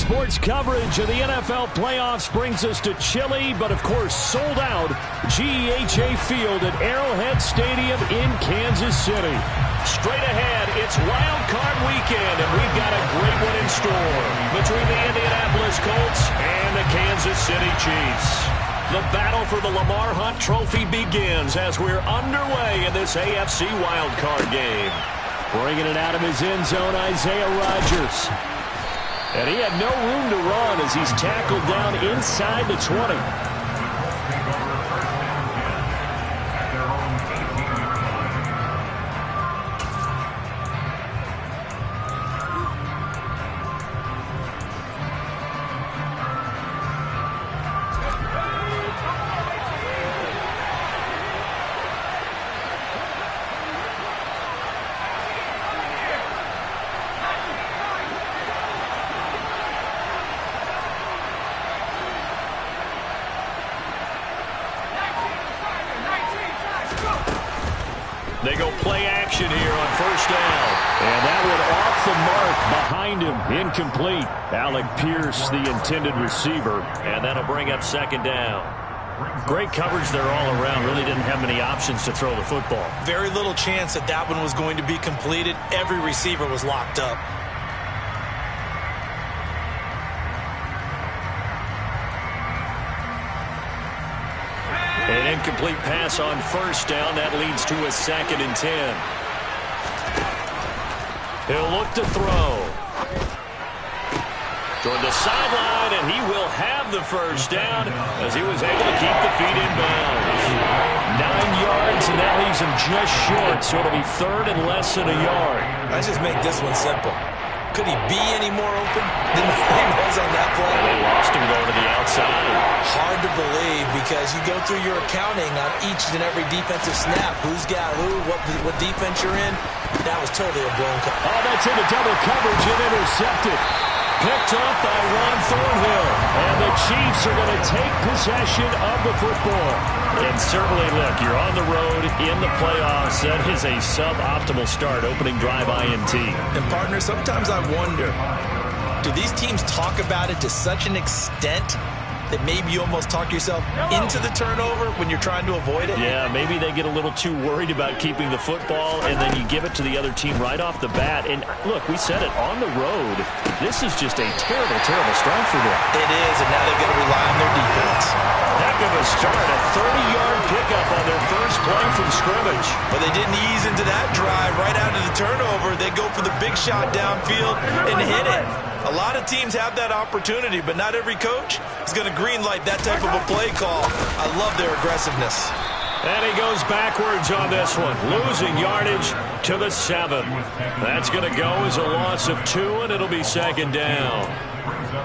Sports coverage of the NFL playoffs brings us to chilly, but of course sold out GEHA Field at Arrowhead Stadium in Kansas City. Straight ahead, it's Wild Card Weekend, and we've got a great one in store between the Indianapolis Colts and the Kansas City Chiefs. The battle for the Lamar Hunt Trophy begins as we're underway in this AFC Wild Card game. Bringing it out of his end zone, Isaiah Rodgers. And he had no room to run as he's tackled down inside the 20. They go play action here on first down. And that one off the mark behind him. Incomplete. Alec Pierce, the intended receiver. And that'll bring up second down. Great coverage there all around. Really didn't have many options to throw the football. Very little chance that that one was going to be completed. Every receiver was locked up. An incomplete pass on first down. That leads to a 2nd and 10. He'll look to throw. Toward the sideline, and he will have the first down as he was able to keep the feet in bounds. 9 yards, and that leaves him just short, so it'll be 3rd and less than a yard. Let's just make this one simple. Could he be any more open than he was on that play? They lost him going to the outside. Hard to believe because you go through your accounting on each and every defensive snap. Who's got who, what defense you're in. That was totally a blown call. Oh, that's into double coverage and intercepted. Picked up by Ron Thornhill. And the Chiefs are going to take possession of the football. And certainly, look, you're on the road in the playoffs. That is a suboptimal start, opening drive INT. And, partner, sometimes I wonder, do these teams talk about it to such an extent that maybe you almost talk yourself into the turnover when you're trying to avoid it? Yeah, maybe they get a little too worried about keeping the football, and then you give it to the other team right off the bat. And, look, we said it, on the road, this is just a terrible, terrible start for them. It is, and now they've got to rely on their defense. Heck of a start, a 30-yard pickup on their first play from scrimmage. But they didn't ease into that drive right out of the turnover. They go for the big shot downfield and hit it. A lot of teams have that opportunity, but not every coach is going to greenlight that type of a play call. I love their aggressiveness. And he goes backwards on this one, losing yardage to the 7. That's going to go as a loss of 2, and it'll be 2nd down.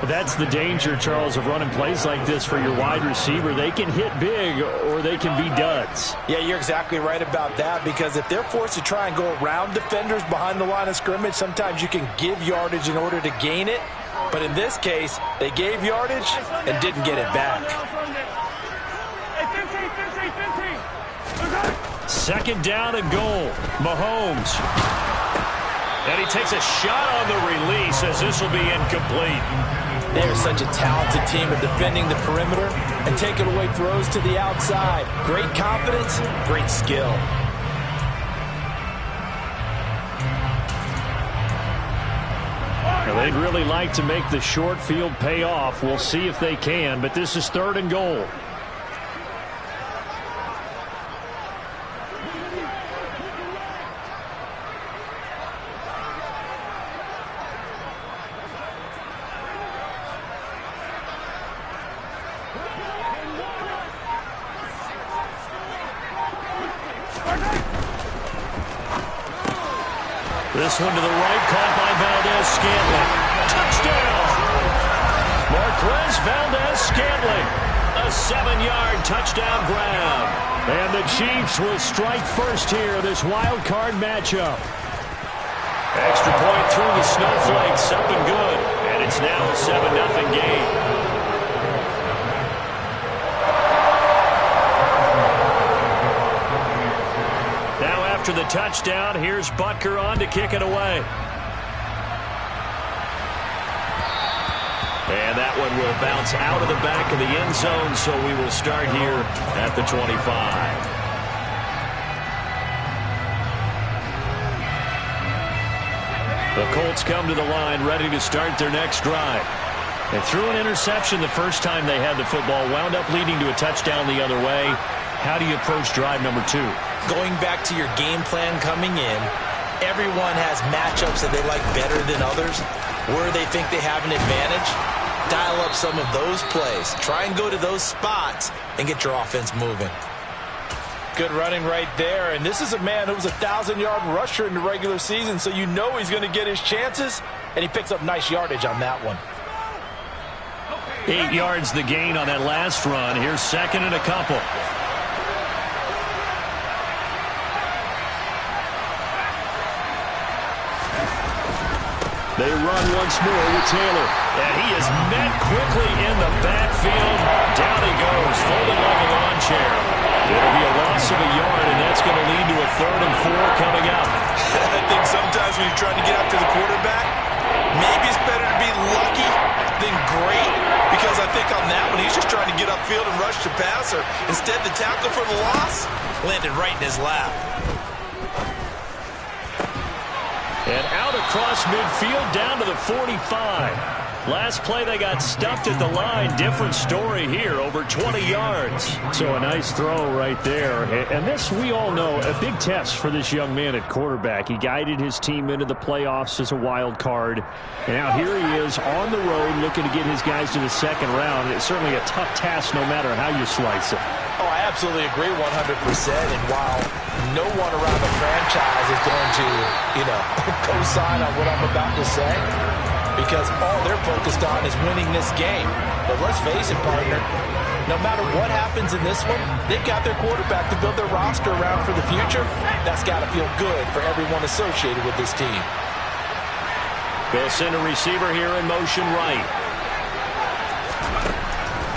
That's the danger, Charles, of running plays like this for your wide receiver. They can hit big or they can be duds. Yeah, you're exactly right about that, because if they're forced to try and go around defenders behind the line of scrimmage, sometimes you can give yardage in order to gain it. But in this case, they gave yardage and didn't get it back. 2nd down and goal. Mahomes. And he takes a shot on the release as this will be incomplete. They are such a talented team at defending the perimeter and taking away throws to the outside. Great confidence, great skill. Well, they'd really like to make the short field pay off. We'll see if they can, but this is 3rd and goal. This one to the right, caught by Valdez-Scantling. Touchdown! Marquez Valdez-Scantling. A 7-yard touchdown grab. And the Chiefs will strike first here, this wild card matchup. Extra point through the snowflakes, up and good. And it's now a 7-0 game. After the touchdown, here's Butker on to kick it away. And that one will bounce out of the back of the end zone, so we will start here at the 25. The Colts come to the line ready to start their next drive. They threw an interception the first time they had the football, wound up leading to a touchdown the other way. How do you approach drive number 2? Going back to your game plan coming in, everyone has matchups that they like better than others, where they think they have an advantage. Dial up some of those plays. Try and go to those spots and get your offense moving. Good running right there. And this is a man who was a 1,000-yard rusher in the regular season, so you know he's going to get his chances, and he picks up nice yardage on that one. 8 yards the gain on that last run. Here's second and a couple. They run once more with Taylor. And he is met quickly in the backfield. Down he goes, folded like a lawn chair. It'll be a loss of a yard, and that's going to lead to a 3rd and 4 coming up. I think sometimes when you're trying to get after the quarterback, maybe it's better to be lucky than great, because I think on that one, he's just trying to get upfield and rush the passer. Instead, the tackle for the loss landed right in his lap. And out across midfield down to the 45. Last play they got stuffed at the line. Different story here, over 20 yards. So a nice throw right there. And this, we all know, a big test for this young man at quarterback. He guided his team into the playoffs as a wild card. And now here he is on the road looking to get his guys to the second round. It's certainly a tough task no matter how you slice it. Oh, I absolutely agree 100%. And while no one around the franchise is going to, co-sign on what I'm about to say, because all they're focused on is winning this game. But let's face it, partner, no matter what happens in this one, they've got their quarterback to build their roster around for the future. That's got to feel good for everyone associated with this team. They'll send a receiver here in motion right.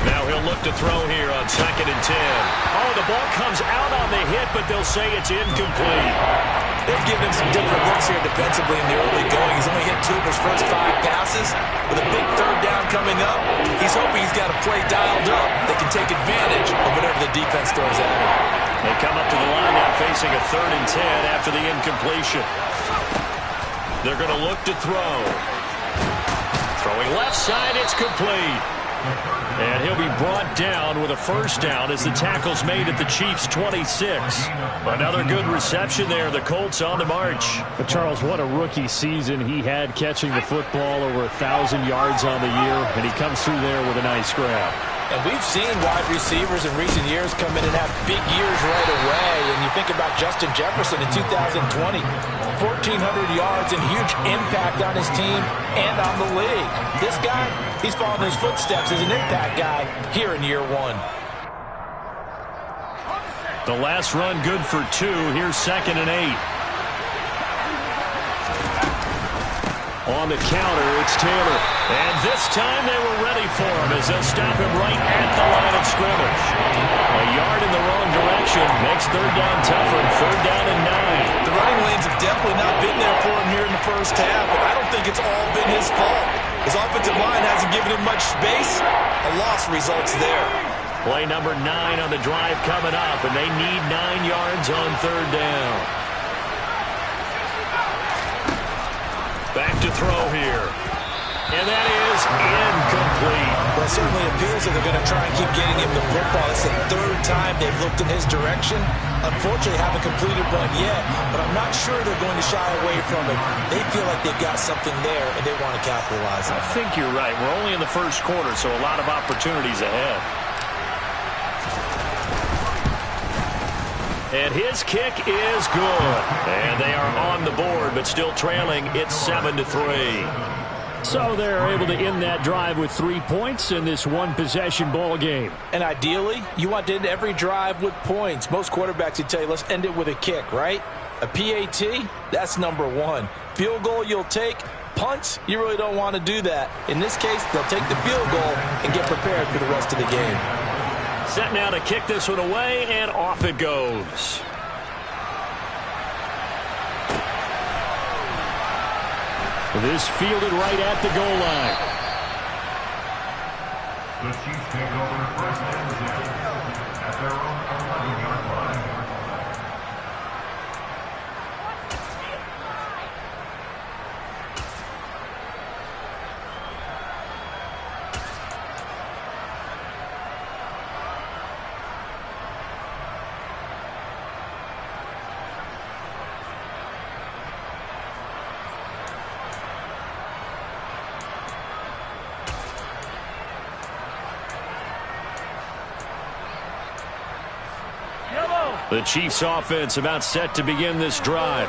Now he'll look to throw here on 2nd and 10. Oh, the ball comes out on the hit, but they'll say it's incomplete. They've given him some different looks here defensively in the early going. He's only hit 2 of his first 5 passes. With a big 3rd down coming up, he's hoping he's got a play dialed up. They can take advantage of whatever the defense throws at him. They come up to the line now facing a 3rd and 10 after the incompletion. They're going to look to throw. Throwing left side, it's complete. And he'll be brought down with a first down as the tackle's made at the Chiefs' 26. Another good reception there. The Colts on the march. But Charles, what a rookie season he had catching the football, over 1,000 yards on the year, and he comes through there with a nice grab. And we've seen wide receivers in recent years come in and have big years right away. And you think about Justin Jefferson in 2020, 1,400 yards and huge impact on his team and on the league. This guy, he's following his footsteps as an impact guy here in year 1. The last run good for 2. Here's 2nd and 8. On the counter, it's Taylor. And this time they were ready for him as they'll stop him right at the line of scrimmage. A yard in the wrong direction makes 3rd down tougher. 3rd down and 9. The running lanes have definitely not been there for him here in the first half, and I don't think it's all been his fault. His offensive line hasn't given him much space. A loss results there. Play number 9 on the drive coming up, and they need 9 yards on 3rd down. Back to throw here. And that is incomplete. Well, it certainly appears that they're going to try and keep getting him the football. It's the 3rd time they've looked in his direction. Unfortunately, haven't completed one yet, but I'm not sure they're going to shy away from it. They feel like they've got something there, and they want to capitalize on it. I think you're right. We're only in the first quarter, so a lot of opportunities ahead. And his kick is good. And they are on the board, but still trailing. It's 7-3. So they're able to end that drive with 3 points in this one-possession ball game. And ideally, you want to end every drive with points. Most quarterbacks would tell you, let's end it with a kick, right? A PAT, that's number 1. Field goal you'll take. Punts, you really don't want to do that. In this case, they'll take the field goal and get prepared for the rest of the game. Set now to kick this one away, and off it goes. This fielded right at the goal line. The Chiefs take over first and 10 at their own 11-yard line. The Chiefs offense about set to begin this drive.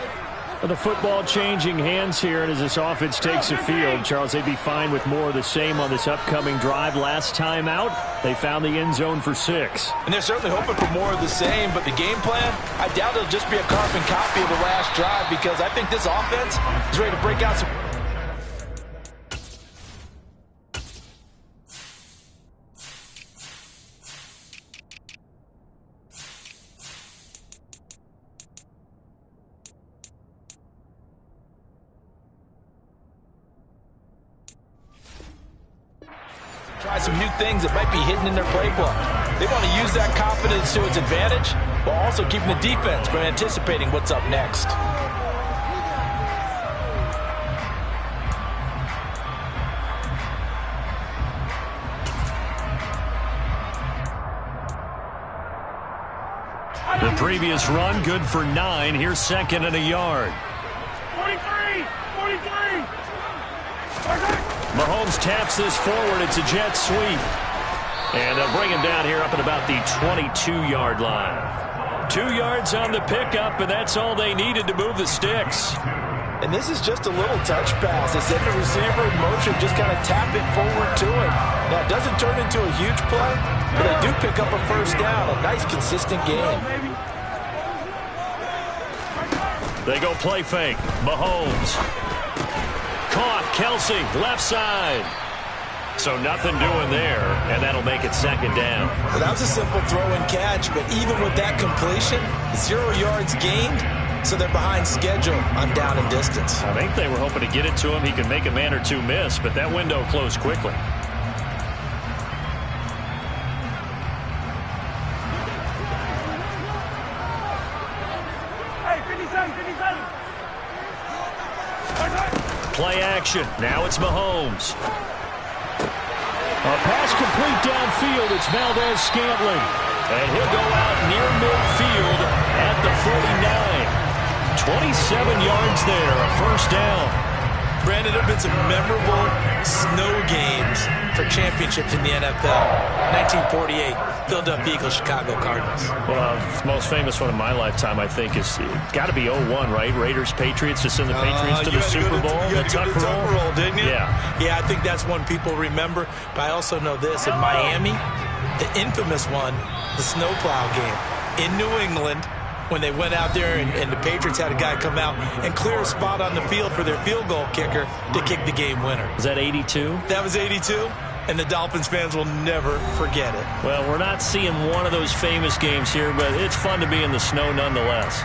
The football changing hands here, and as this offense takes the field, Charles, they'd be fine with more of the same on this upcoming drive. Last time out, they found the end zone for 6. And they're certainly hoping for more of the same, but the game plan, I doubt it'll just be a carbon copy of the last drive, because I think this offense is ready to break out some... Try some new things that might be hidden in their playbook. They want to use that confidence to its advantage, while also keeping the defense from anticipating what's up next. The previous run, good for 9. Here's 2nd and a yard. 43! Mahomes taps this forward. It's a jet sweep. And they'll bring him down here up at about the 22-yard line. 2 yards on the pickup, and that's all they needed to move the sticks. And this is just a little touch pass. They send the receiver in motion, just kind of tap it forward to him. Now, it doesn't turn into a huge play, but they do pick up a first down. A nice, consistent game. They go play fake. Mahomes. Caught. Kelsey, left side. So nothing doing there, and that'll make it 2nd down. Well, that was a simple throw and catch, but even with that completion, 0 yards gained, so they're behind schedule on down and distance. I think they were hoping to get it to him. He could make a man or two miss, but that window closed quickly. Play action. Now it's Mahomes. A pass complete downfield. It's Valdez-Scantling. And he'll go out near midfield at the 49. 27 yards there, a first down. Brandon, there have been some memorable snow games for championships in the NFL. 1948, Philadelphia Eagles, Chicago Cardinals. Well, the most famous one of my lifetime, I think, is got to be 01, right? Raiders, Patriots, to send the Patriots to the Super Bowl. You had to go to the Tucker roll, didn't you? Yeah. Yeah, I think that's one people remember. But I also know this. In Miami, the infamous one, the snowplow game in New England, when they went out there and the Patriots had a guy come out and clear a spot on the field for their field goal kicker to kick the game winner. Was that 82? That was 82, and the Dolphins fans will never forget it. Well, we're not seeing one of those famous games here, but it's fun to be in the snow nonetheless.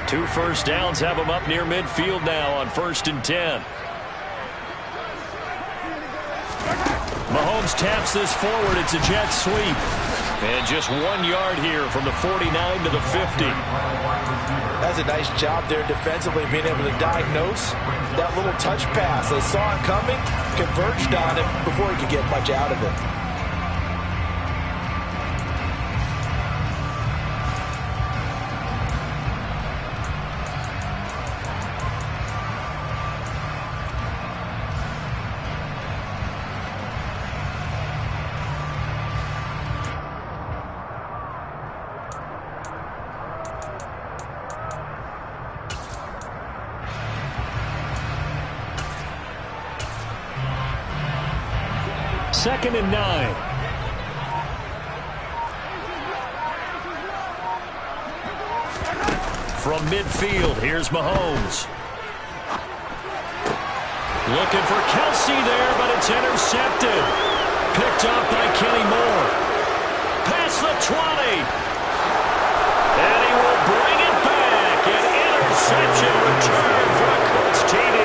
Two first downs have them up near midfield now on 1st and 10. Mahomes taps this forward. It's a jet sweep. And just 1 yard here from the 49 to the 50. That's a nice job there defensively, being able to diagnose that little touch pass. They saw it coming, converged on it before he could get much out of it. Second and 9. From midfield, here's Mahomes. Looking for Kelsey there, but it's intercepted. Picked up by Kenny Moore. Past the 20. And he will bring it back. An interception return for a Colts TD.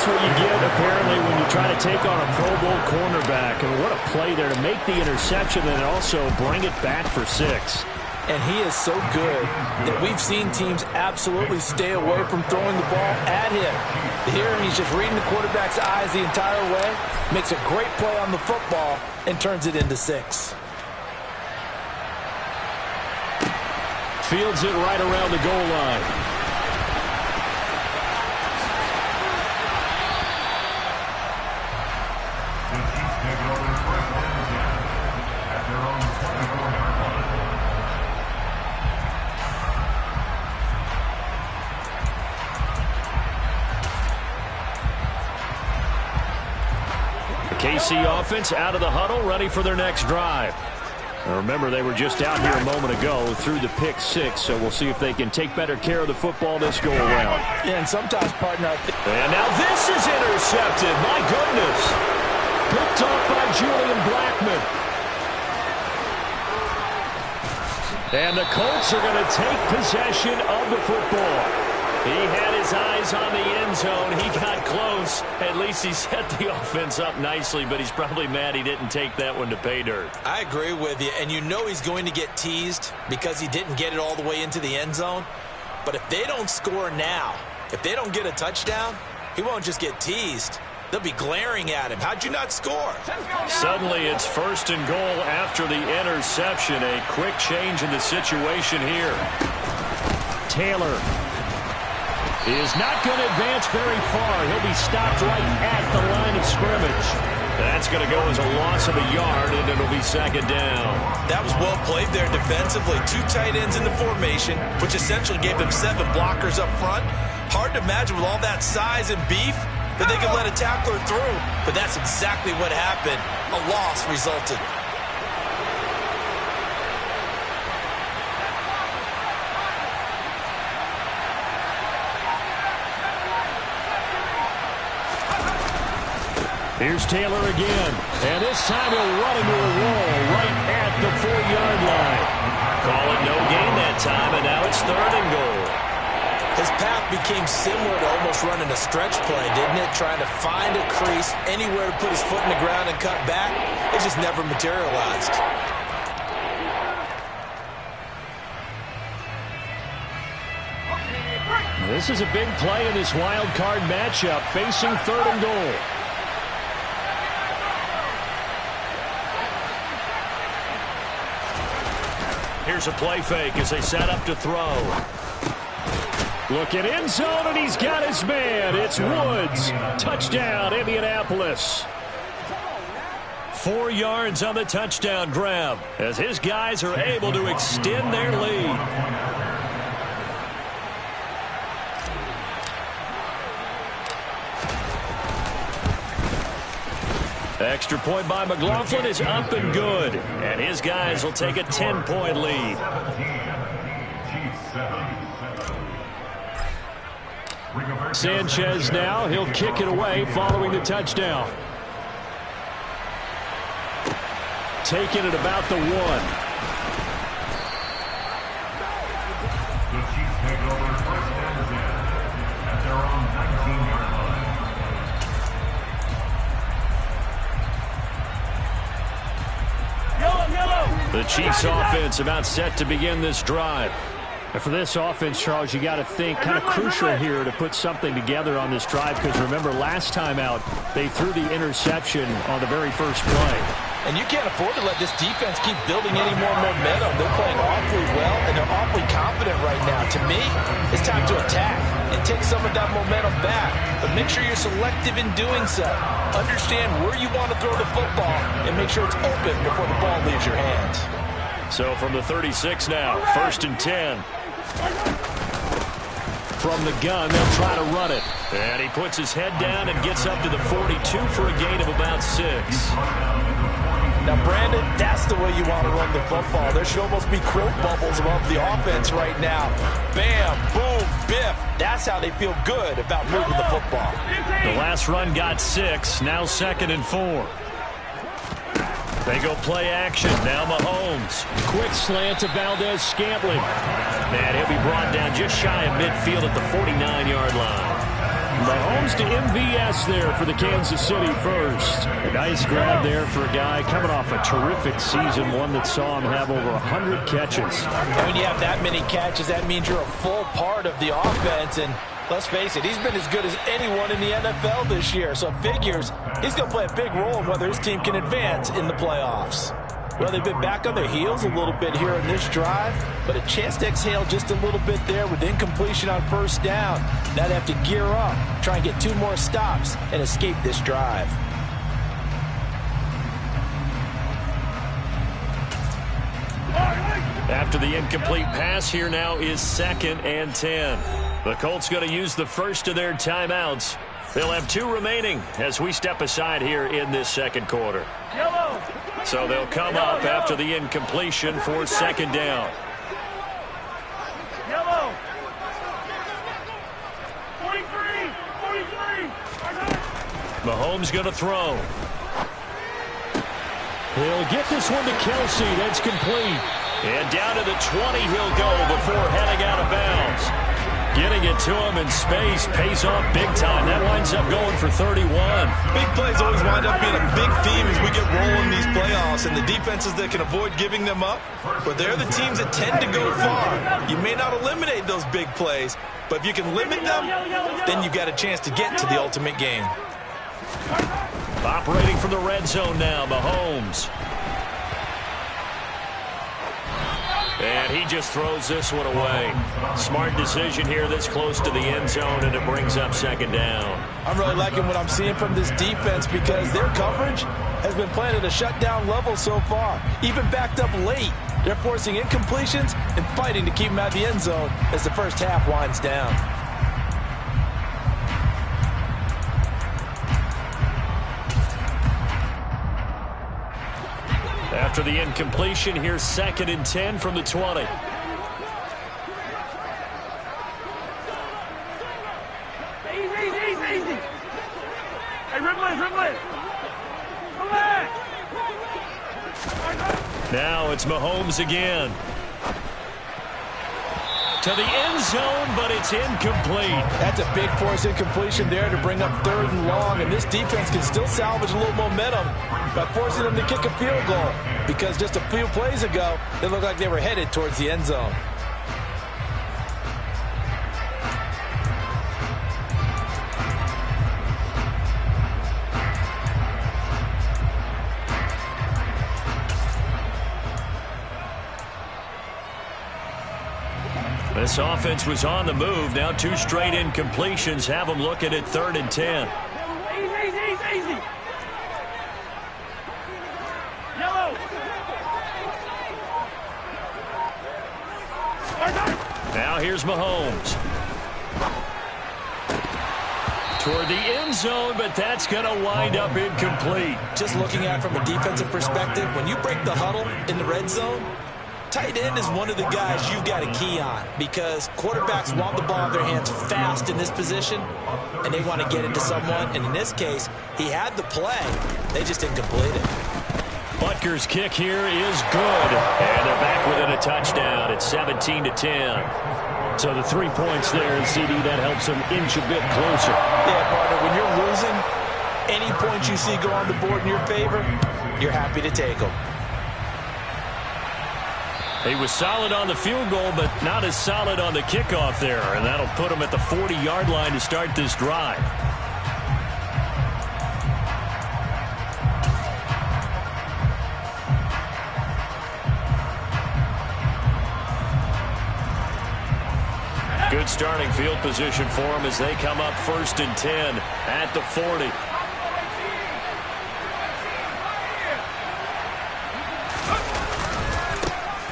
that's what you get, apparently, when you try to take on a Pro Bowl cornerback. And what a play there to make the interception and also bring it back for 6. And he is so good that we've seen teams absolutely stay away from throwing the ball at him. Here, he's just reading the quarterback's eyes the entire way, makes a great play on the football, and turns it into 6. Fields it right around the goal line. KC offense out of the huddle, ready for their next drive. Now remember, they were just out here a moment ago through the pick 6, so we'll see if they can take better care of the football this go-around. Yeah, and sometimes, partner... And now this is intercepted. My goodness. Picked off by Julian Blackmon. And the Colts are going to take possession of the football. He had his eyes on the end zone. He got close. At least he set the offense up nicely, but he's probably mad he didn't take that one to pay dirt. I agree with you, and you know he's going to get teased because he didn't get it all the way into the end zone. But if they don't score now, if they don't get a touchdown, he won't just get teased. They'll be glaring at him. How'd you not score? Suddenly it's 1st and goal after the interception. A quick change in the situation here. Taylor is not going to advance very far. He'll be stopped right at the line of scrimmage. That's going to go as a loss of a yard, and it'll be 2nd down. That was well played there defensively. 2 tight ends in the formation, which essentially gave them 7 blockers up front. Hard to imagine with all that size and beef that they could let a tackler through. But that's exactly what happened. A loss resulted. Here's Taylor again, and this time he'll run into a wall right at the 4-yard line. Call it no gain that time, and now it's 3rd and goal. His path became similar to almost running a stretch play, didn't it? Trying to find a crease, anywhere to put his foot in the ground and cut back. It just never materialized. This is a big play in this wild card matchup, facing 3rd and goal. Here's a play fake as they set up to throw. Look at end zone, and he's got his man. It's Woods. Touchdown, Indianapolis. 4 yards on the touchdown grab as his guys are able to extend their lead. Extra point by McLaughlin is up and good. And his guys will take a 10-point lead. Sanchez now. He'll kick it away following the touchdown. Taking it about the 1. The Chiefs offense about set to begin this drive. And for this offense, Charles, you got to think kind of crucial here to put something together on this drive, because remember last time out they threw the interception on the very first play. And you can't afford to let this defense keep building any more momentum. They're playing awfully well, and they're awfully confident right now. To me, it's time to attack and take some of that momentum back. But make sure you're selective in doing so. Understand where you want to throw the football and make sure it's open before the ball leaves your hands. So from the 36 now, 1st and 10. From the gun, they'll try to run it. And he puts his head down and gets up to the 42 for a gain of about 6. Now, Brandon, that's the way you want to run the football. There should almost be quote bubbles above the offense right now. Bam, boom, biff. That's how they feel good about moving the football. The last run got 6. Now 2nd and 4. They go play action. Now Mahomes. Quick slant to Valdez-Scantling. And he'll be brought down just shy of midfield at the 49-yard line. Mahomes to MVS there for the Kansas City first. A nice grab there for a guy coming off a terrific season, one that saw him have over 100 catches. And when you have that many catches, that means you're a full part of the offense. And let's face it, he's been as good as anyone in the NFL this year. So it figures he's going to play a big role in whether his team can advance in the playoffs. Well, they've been back on their heels a little bit here in this drive, but a chance to exhale just a little bit there with incompletion on first down. Now they have to gear up, try and get 2 more stops, and escape this drive. After the incomplete pass, here now is 2nd and 10. The Colts going to use the first of their timeouts. They'll have 2 remaining as we step aside here in this second quarter. So they'll come up after the incompletion for 2nd down. Mahomes going to throw. He'll get this one to Kelsey. That's complete. And down to the 20 he'll go before heading out of bounds. Getting it to him in space pays off big time. That winds up going for 31. Big plays always wind up being a big theme as we get rolling these playoffs, and the defenses that can avoid giving them up, but they're the teams that tend to go far. You may not eliminate those big plays, but if you can limit them, then you've got a chance to get to the ultimate game. Operating from the red zone now, Mahomes. And he just throws this one away. Smart decision here this close to the end zone, and it brings up 2nd down. I'm really liking what I'm seeing from this defense because their coverage has been playing at a shutdown level so far. Even backed up late, they're forcing incompletions and fighting to keep them out of the end zone as the first half winds down. After the incompletion, here's 2nd and 10 from the 20. Easy, easy, easy. Hey, dribble it. Now it's Mahomes again. To the end zone, but it's incomplete. That's a big force incompletion there to bring up 3rd and long, and this defense can still salvage a little momentum by forcing them to kick a field goal because just a few plays ago, they looked like they were headed towards the end zone. This offense was on the move. Now 2 straight incompletions have them looking at 3rd and 10. Easy. Yellow. Now here's Mahomes. Toward the end zone, but that's going to wind up incomplete. Just looking at it from a defensive perspective, when you break the huddle in the red zone, tight end is one of the guys you've got a key on because quarterbacks want the ball in their hands fast in this position, and they want to get it to someone. And in this case, he had the play. They just didn't complete it. Butker's kick here is good, and they're back within a touchdown. It's 17-10. So the 3 points there, CD, that helps them inch a bit closer. Yeah, partner, when you're losing, any points you see go on the board in your favor, you're happy to take them. He was solid on the field goal, but not as solid on the kickoff there, and that'll put him at the 40-yard line to start this drive. Good starting field position for him as they come up 1st and 10 at the 40.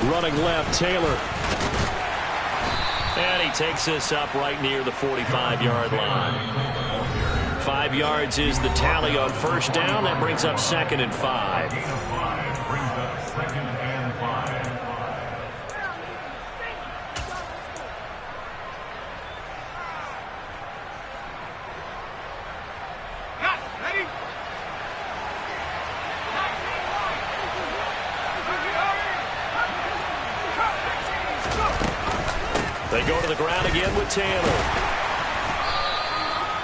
Running left, Taylor. And he takes this up right near the 45-yard line. 5 yards is the tally on first down. That brings up 2nd and 5. Brings up 2nd and 5. They go to the ground again with Taylor.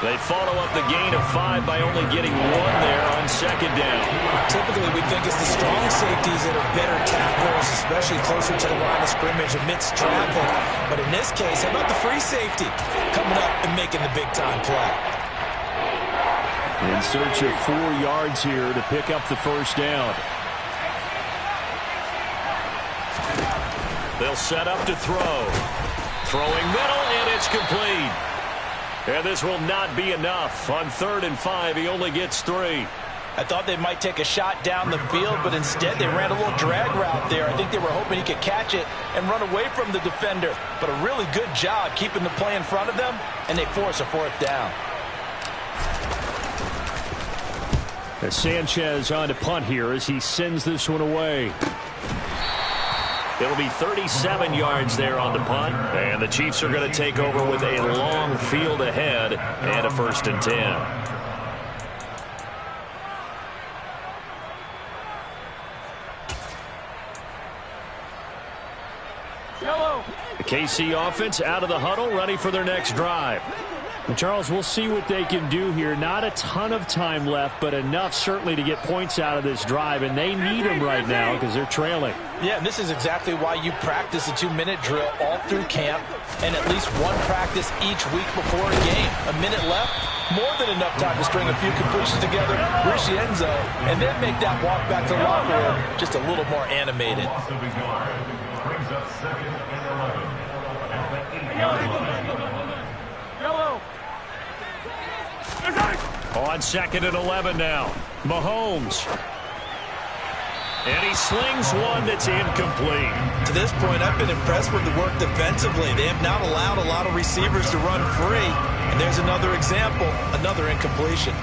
They follow up the gain of 5 by only getting 1 there on second down. Typically, we think it's the strong safeties that are better tacklers, especially closer to the line of scrimmage amidst traffic. But in this case, how about the free safety coming up and making the big-time play? In search of 4 yards here to pick up the first down. They'll set up to throw. Throwing middle, and it's complete. And this will not be enough. On 3rd and 5, he only gets 3. I thought they might take a shot down the field, but instead they ran a little drag route there. I think they were hoping he could catch it and run away from the defender. But a really good job keeping the play in front of them, and they force a 4th down. As Sanchez on to punt here as he sends this one away. It'll be 37 yards there on the punt, and the Chiefs are going to take over with a long field ahead and a 1st and 10. The KC offense out of the huddle, ready for their next drive. And Charles, we'll see what they can do here. Not a ton of time left, but enough certainly to get points out of this drive, and they need them right now because they're trailing. Yeah, and this is exactly why you practice a 2-minute drill all through camp and at least 1 practice each week before a game. A minute left, more than enough time to string a few completions together, reach the end zone, and then make that walk back to the locker room just a little more animated. Brings up 2nd and 11. Yellow. On 2nd and 11 now. Mahomes. And he slings one that's incomplete. To this point, I've been impressed with the work defensively. They have not allowed a lot of receivers to run free. And there's another example, another incompletion.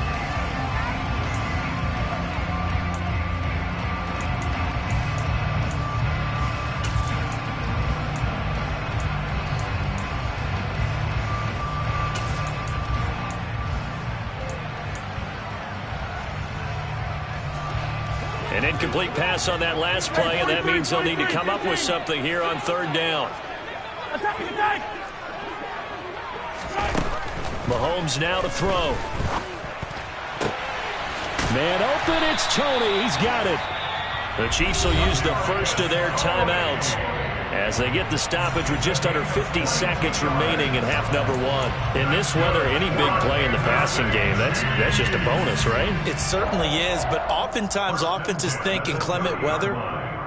An incomplete pass on that last play, and that means they'll need to come up with something here on 3rd down. Mahomes now to throw. Man open, it's Tony. He's got it. The Chiefs will use the first of their timeouts as they get the stoppage with just under 50 seconds remaining in half number 1. In this weather, any big play in the passing game, that's just a bonus, right? It certainly is, but oftentimes offenses think inclement weather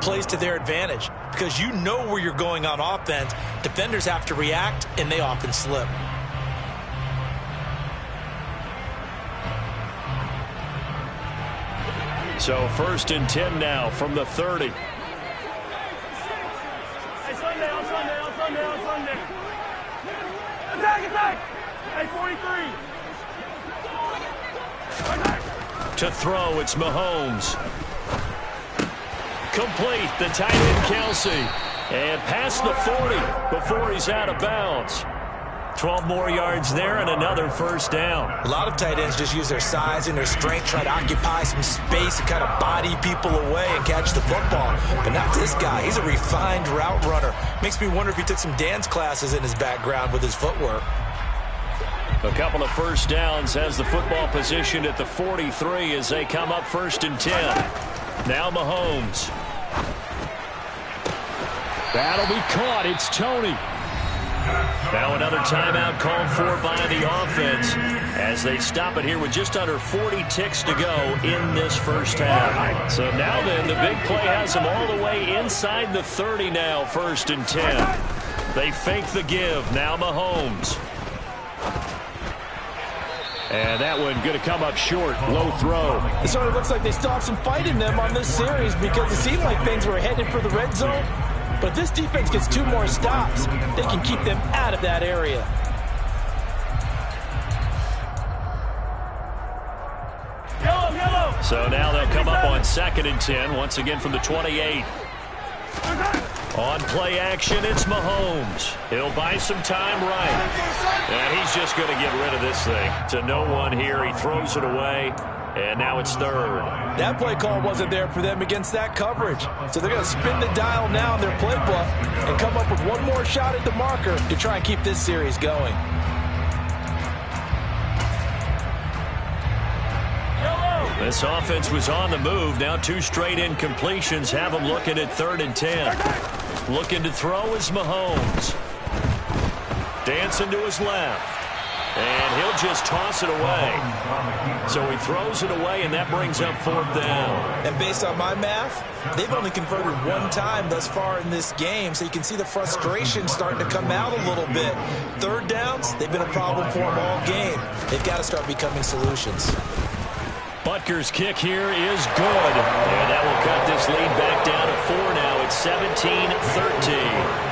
plays to their advantage because you know where you're going on offense. Defenders have to react, and they often slip. So 1st and 10 now from the 30. Sunday. Attack! Hey, 43. To throw, it's Mahomes. Complete, the tight end Kelsey. And past the 40 before he's out of bounds. 12 more yards there and another 1st down. A lot of tight ends just use their size and their strength, try to occupy some space and kind of body people away and catch the football. But not this guy. He's a refined route runner. Makes me wonder if he took some dance classes in his background with his footwork. A couple of 1st downs, has the football positioned at the 43 as they come up 1st and 10. Now Mahomes. That'll be caught. It's Tony. Now another timeout called for by the offense as they stop it here with just under 40 ticks to go in this 1st half. So now then, the big play has them all the way inside the 30 now, 1st and 10. They fake the give. Now Mahomes. And that one going to come up short. Low throw. It sort of looks like they still have some fight in them on this series because it seemed like things were headed for the red zone. But if this defense gets 2 more stops, they can keep them out of that area. Yellow. So now they'll come up on 2nd and 10, once again from the 28. On play action, it's Mahomes. He'll buy some time right. And he's just going to get rid of this thing. To no one here. He throws it away. And now it's 3rd. That play call wasn't there for them against that coverage. So they're going to spin the dial now in their playbook and come up with 1 more shot at the marker to try and keep this series going. This offense was on the move. Now 2 straight incompletions have them looking at 3rd and 10. Looking to throw is Mahomes. Dancing to his left. And he'll just toss it away. So he throws it away, and that brings up 4th down. And based on my math, they've only converted 1 time thus far in this game, so you can see the frustration starting to come out a little bit. 3rd downs, they've been a problem for them all game. They've got to start becoming solutions. Butker's kick here is good. And that will cut this lead back down to 4 now. It's 17-13.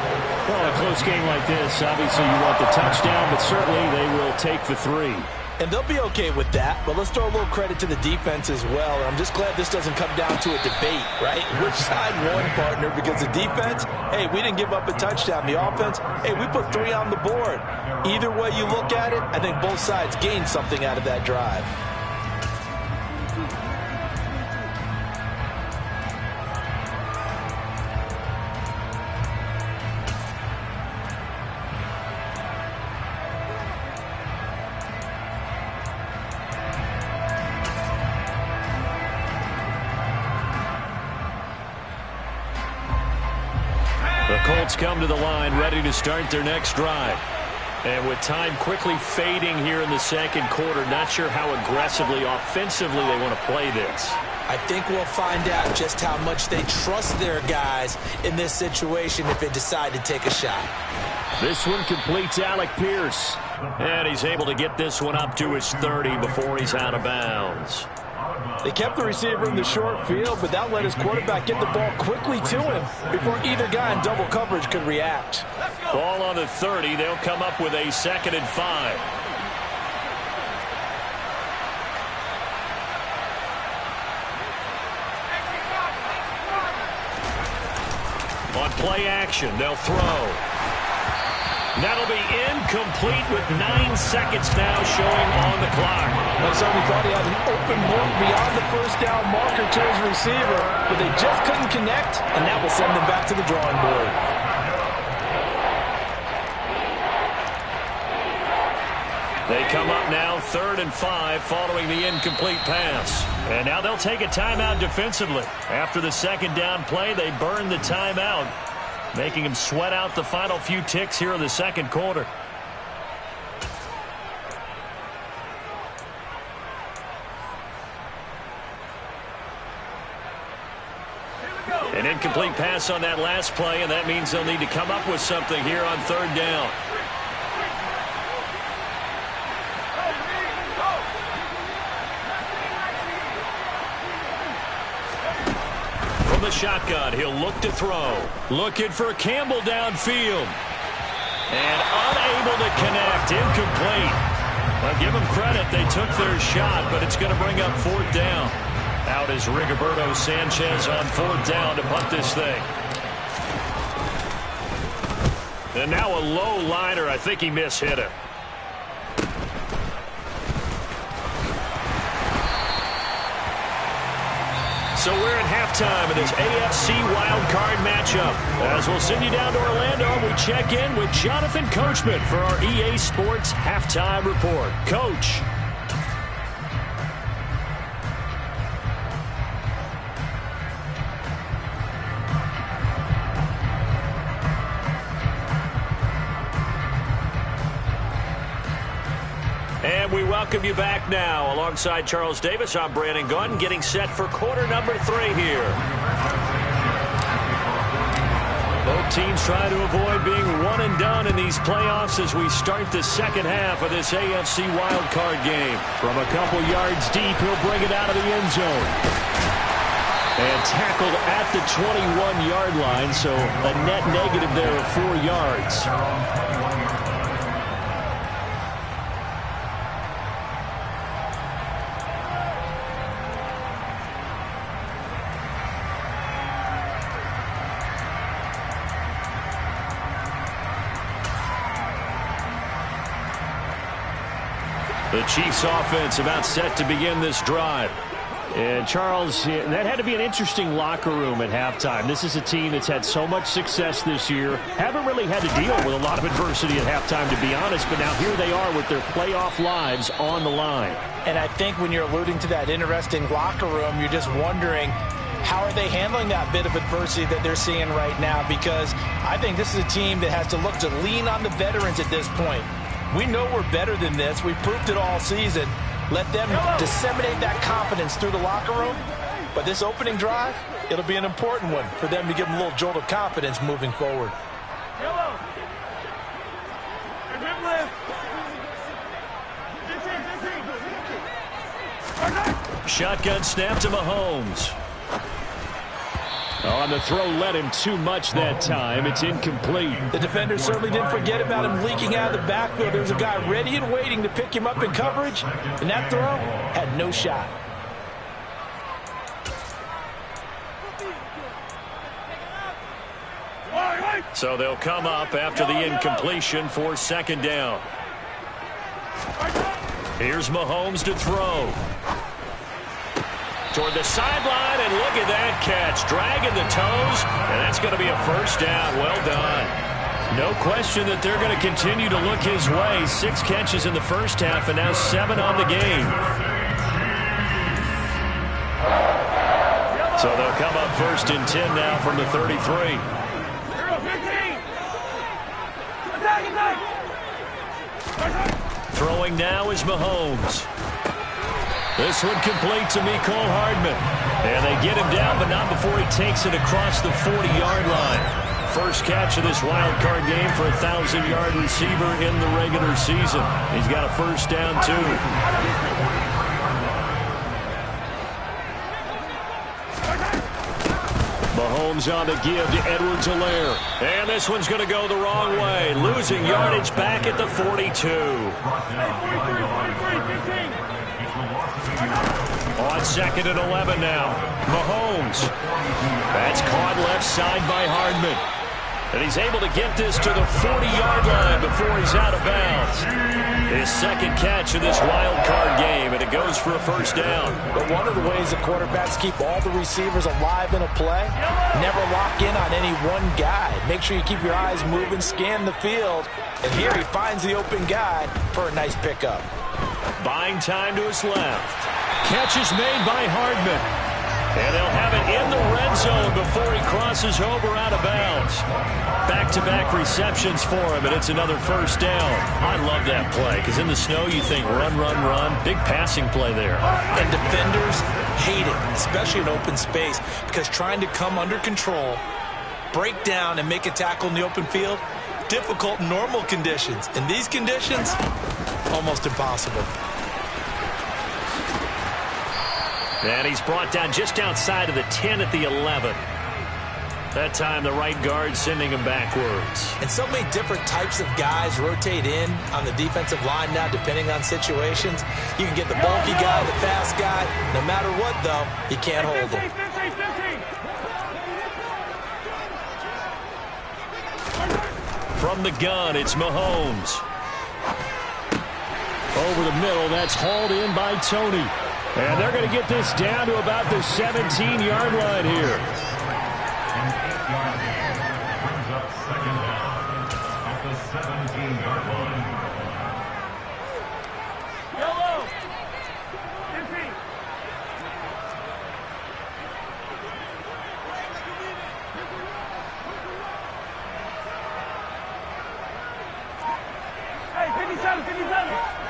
Well, a close game like this, obviously you want the touchdown, but certainly they will take the 3. And they'll be okay with that, but let's throw a little credit to the defense as well. And I'm just glad this doesn't come down to a debate, right? Which side won, partner? Because the defense, hey, we didn't give up a touchdown. The offense, hey, we put 3 on the board. Either way you look at it, I think both sides gained something out of that drive. The Colts come to the line ready to start their next drive. And with time quickly fading here in the 2nd quarter, not sure how aggressively, offensively they want to play this. I think we'll find out just how much they trust their guys in this situation if they decide to take a shot. This one completes Alec Pierce. And he's able to get this one up to his 30 before he's out of bounds. They kept the receiver in the short field, but that let his quarterback get the ball quickly to him before either guy in double coverage could react. Ball on the 30. They'll come up with a 2nd and 5. On play action, they'll throw. That'll be incomplete with 9 seconds now showing on the clock. Well, somebody thought he had an open look beyond the 1st down marker to his receiver, but they just couldn't connect, and that will send them back to the drawing board. They come up now 3rd and 5 following the incomplete pass. And now they'll take a timeout defensively. After the 2nd down play, they burn the timeout, making him sweat out the final few ticks here in the 2nd quarter. An incomplete pass on that last play, and that means they'll need to come up with something here on 3rd down. From the shotgun, he'll look to throw. Looking for Campbell downfield. And unable to connect. Incomplete. Well, give them credit. They took their shot, but it's going to bring up 4th down. Out is Rigoberto Sanchez on 4th down to punt this thing. And now a low liner. I think he mishit it. So we're at halftime of this AFC wildcard matchup. As we'll send you down to Orlando, we check in with Jonathan Coachman for our EA Sports Halftime Report. Coach. And we welcome you back now. Alongside Charles Davis, I'm Brandon Gaudin, getting set for quarter number 3 here. Both teams try to avoid being one and done in these playoffs as we start the 2nd half of this AFC wildcard game. From a couple yards deep, he'll bring it out of the end zone. And tackled at the 21-yard line, so a net negative there of 4 yards. The Chiefs offense about set to begin this drive. And Charles, that had to be an interesting locker room at halftime. This is a team that's had so much success this year. Haven't really had to deal with a lot of adversity at halftime, to be honest. But now here they are with their playoff lives on the line. And I think when you're alluding to that interesting locker room, you're just wondering, how are they handling that bit of adversity that they're seeing right now? Because I think this is a team that has to look to lean on the veterans at this point. We know we're better than this. We've proved it all season. Let them disseminate that confidence through the locker room. But this opening drive, it'll be an important one for them to give them a little jolt of confidence moving forward. Yellow. Shotgun snap to Mahomes. On the throw, led him too much that time. It's incomplete. The defender certainly didn't forget about him leaking out of the backfield. There was a guy ready and waiting to pick him up in coverage, and that throw had no shot. So they'll come up after the incompletion for second down. Here's Mahomes to throw. Toward the sideline, and look at that catch. Dragging the toes, and that's going to be a first down. Well done. No question that they're going to continue to look his way. 6 catches in the first half, and now 7 on the game. So they'll come up first and 10 now from the 33. Throwing now is Mahomes. This one complete to Mecole Hardman. And they get him down, but not before he takes it across the 40-yard line. First catch of this wild card game for a 1,000-yard receiver in the regular season. He's got a first down, too. Mahomes on the give to Edwards-Helaire. And this one's going to go the wrong way. Losing yardage back at the 42. On second and 11 now. Mahomes. That's caught left side by Hardman. And he's able to get this to the 40-yard line before he's out of bounds. His second catch of this wild card game, and it goes for a first down. But one of the ways the quarterbacks keep all the receivers alive in a play, never lock in on any one guy. Make sure you keep your eyes moving, scan the field. And here he finds the open guy for a nice pickup. Buying time to his left. Catch is made by Hardman. And they'll have it in the red zone before he crosses over out of bounds. Back-to-back receptions for him, and it's another first down. I love that play, because in the snow you think run, run, run. Big passing play there. And defenders hate it, especially in open space, because trying to come under control, break down, and make a tackle in the open field, difficult in normal conditions. In these conditions, almost impossible. And he's brought down just outside of the 10 at the 11. That time the right guard sending him backwards. And so many different types of guys rotate in on the defensive line now, depending on situations. You can get the bulky guy, the fast guy. No matter what, though, you can't hold him. From the gun, it's Mahomes. Over the middle, that's hauled in by Tony. And they're going to get this down to about the 17-yard line here. An 8-yard gain brings up second down at the 17-yard line. Yellow. Hey, 57, 57.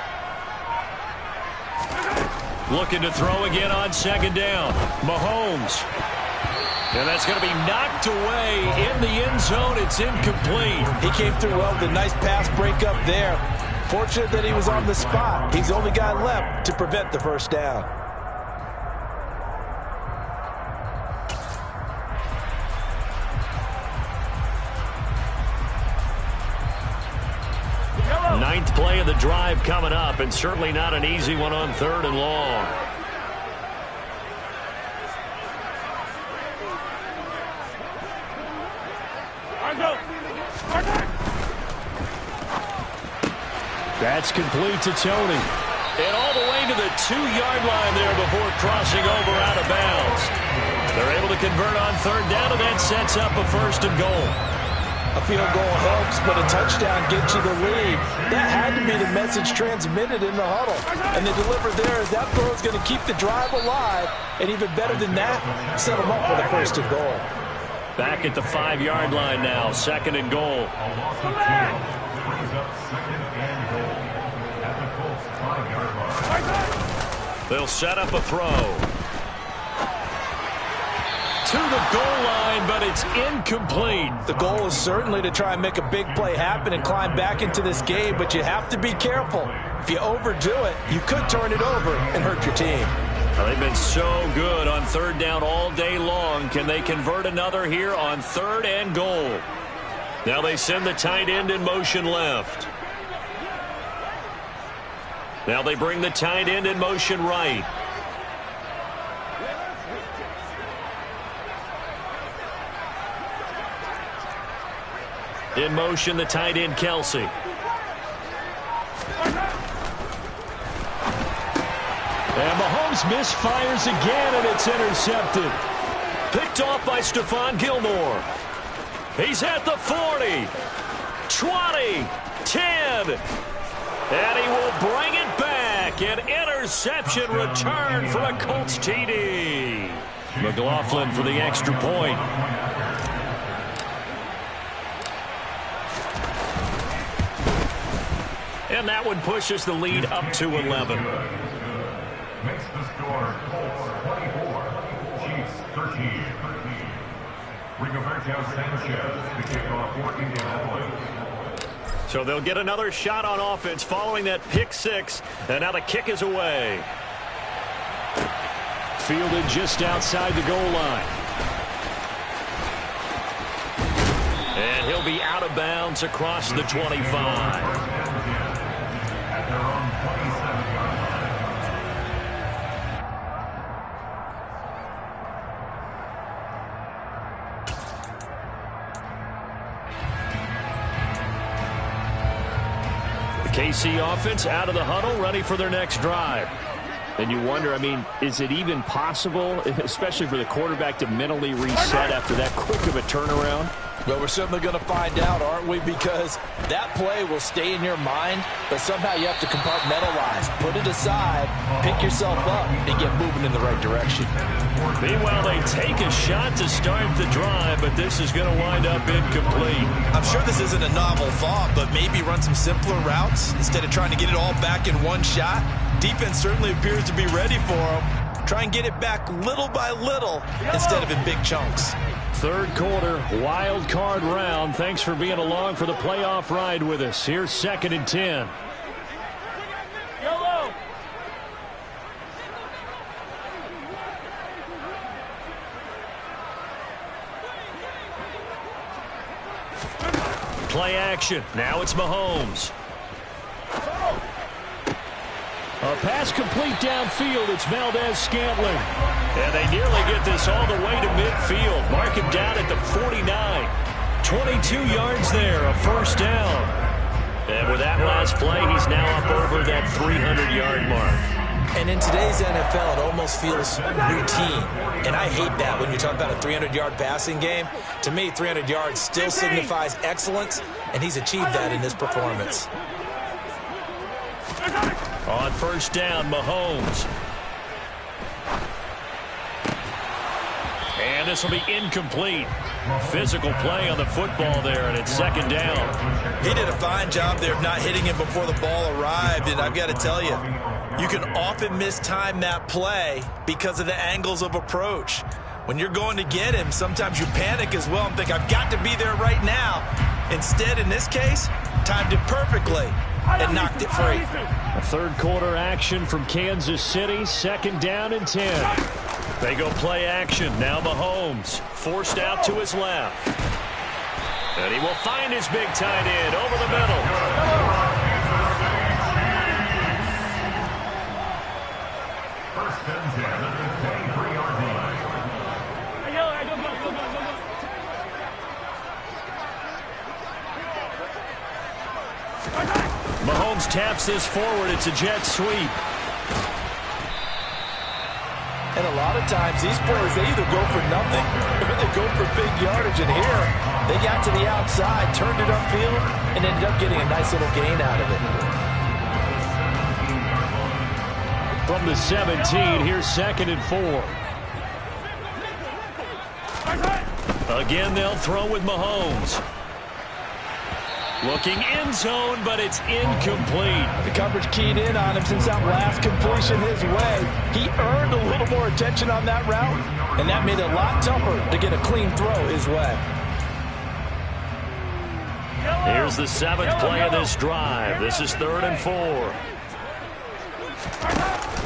Looking to throw again on second down. Mahomes. And that's going to be knocked away in the end zone. It's incomplete. He came through well with a nice pass breakup there. Fortunate that he was on the spot. He's the only guy left to prevent the first down. Ninth play of the drive coming up, and certainly not an easy one on third and long. That's complete to Tony. And all the way to the 2-yard line there before crossing over out of bounds. They're able to convert on third down, and that sets up a 1st and goal. A field goal helps, but a touchdown gets you the lead. That had to be the message transmitted in the huddle. And the deliver there is that throw is going to keep the drive alive. And even better than that, set them up for the 1st and goal. Back at the 5-yard line now, 2nd and goal. A loss of 2 brings up 2nd and goal at the Colts 5-yard line. They'll set up a throw. To the goal line, but it's incomplete. The goal is certainly to try and make a big play happen and climb back into this game, but you have to be careful. If you overdo it, you could turn it over and hurt your team. Well, they've been so good on third down all day long. Can they convert another here on 3rd and goal? Now they send the tight end in motion left. Now they bring the tight end in motion right. In motion, the tight end, Kelsey. And Mahomes misfires again, and it's intercepted. Picked off by Stephon Gilmore. He's at the 40, 20, 10. And he will bring it back. An interception return for a Colts TD. McLaughlin for the extra point. And that one pushes the lead up to 11. Makes the score Colts 24, Chiefs 13. Rigoberto Sanchez to kick off for Indianapolis. So they'll get another shot on offense following that pick 6. And now the kick is away. Fielded just outside the goal line. And he'll be out of bounds across the 25. At their own 27-yard line. The KC offense out of the huddle, ready for their next drive. And you wonder, I mean, is it even possible, especially for the quarterback, to mentally reset after that quick of a turnaround? Well, we're certainly going to find out, aren't we? Because that play will stay in your mind, but somehow you have to compartmentalize. Put it aside, pick yourself up, and get moving in the right direction. Meanwhile, they take a shot to start the drive, but this is going to wind up incomplete. I'm sure this isn't a novel thought, but maybe run some simpler routes instead of trying to get it all back in one shot. Defense certainly appears to be ready for them. Try and get it back little by little instead of in big chunks. Third quarter, wild card round. Thanks for being along for the playoff ride with us. Here's 2nd and 10. Yellow. Play action. Now it's Mahomes. A pass complete downfield. It's Valdez-Scantling. And they nearly get this all the way to midfield. Mark him down at the 49. 22 yards there, a 1st down. And with that last play, he's now up over that 300-yard mark. And in today's NFL, it almost feels routine. And I hate that when you talk about a 300-yard passing game. To me, 300 yards still signifies excellence, and he's achieved that in this performance. On 1st down, Mahomes. And this will be incomplete. Physical play on the football there, and it's 2nd down. He did a fine job there of not hitting him before the ball arrived, and I've got to tell you, you can often mistime that play because of the angles of approach. When you're going to get him, sometimes you panic as well and think, I've got to be there right now. Instead, in this case, timed it perfectly and knocked it free. A third quarter action from Kansas City, 2nd down and 10. They go play action. Now Mahomes forced out to his left. And he will find his big tight end over the middle. First and 10 at the 23-yard line. Mahomes taps this forward. It's a jet sweep. And a lot of times, these plays, they either go for nothing or they go for big yardage. And here, they got to the outside, turned it upfield, and ended up getting a nice little gain out of it. From the 17, here's 2nd and 4. Again, they'll throw with Mahomes. Looking end zone, but it's incomplete. The coverage keyed in on him since that last completion his way. He earned a little more attention on that route, and that made it a lot tougher to get a clean throw his way. Here's the 7th play of this drive. This is 3rd and 4.